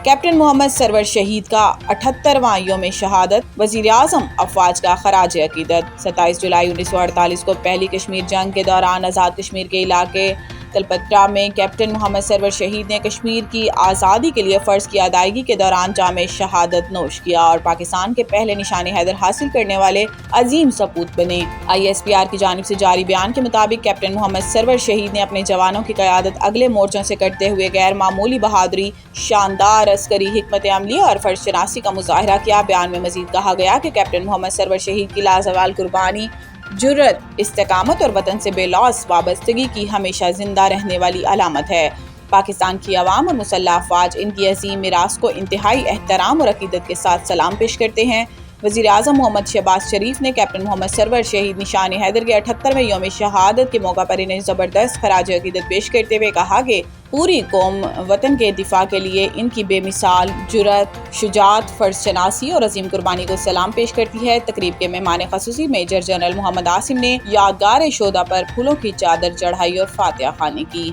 Captain Muhammad Sarwar شہید کا 78واں یوم شہادت، وزیر اعظم افواج کا خراج عقیدت۔ 27 جولائی 1948 کو پہلی کشمیر جنگ کے دوران آزاد کشمیر کے علاقے تلپترا میں کیپٹن محمد سرور شہید نے کشمیر کی آزادی کے لیے فرض کی ادائیگی کے دوران جام شہادت نوش کیا اور پاکستان کے پہلے نشان حیدر حاصل کرنے والے عظیم سپوت بنے۔ ISPR کی جانب سے جاری بیان کے مطابق کیپٹن محمد سرور شہید نے اپنے جوانوں کی قیادت اگلے مورچوں سے کرتے ہوئے غیر معمولی بہادری، شاندار عسکری حکمت عملی اور فرض شناسی کا مظاہرہ کیا۔ بیان میں مزید کہا گیا کہ کیپٹن محمد سرور شہید کی لازوال قربانی، جرأت، استقامت اور وطن سے بے لوث وابستگی کی ہمیشہ زندہ رہنے والی علامت ہے۔ پاکستان کی عوام اور مسلح افواج ان کی عظیم میراث کو انتہائی احترام اور عقیدت کے ساتھ سلام پیش کرتے ہیں۔ وزیر اعظم محمد شہباز شریف نے کیپٹن محمد سرور شہید نشان حیدر کے 78ویں یوم شہادت کے موقع پر انہیں زبردست خراج عقیدت پیش کرتے ہوئے کہا کہ پوری قوم وطن کے دفاع کے لیے ان کی بے مثال جرأت، شجاعت، فرض شناسی اور عظیم قربانی کو سلام پیش کرتی ہے۔ تقریب کے مہمان خصوصی میجر جنرل محمد عاصم نے یادگار شہداء پر پھولوں کی چادر چڑھائی اور فاتحہ خوانی کی۔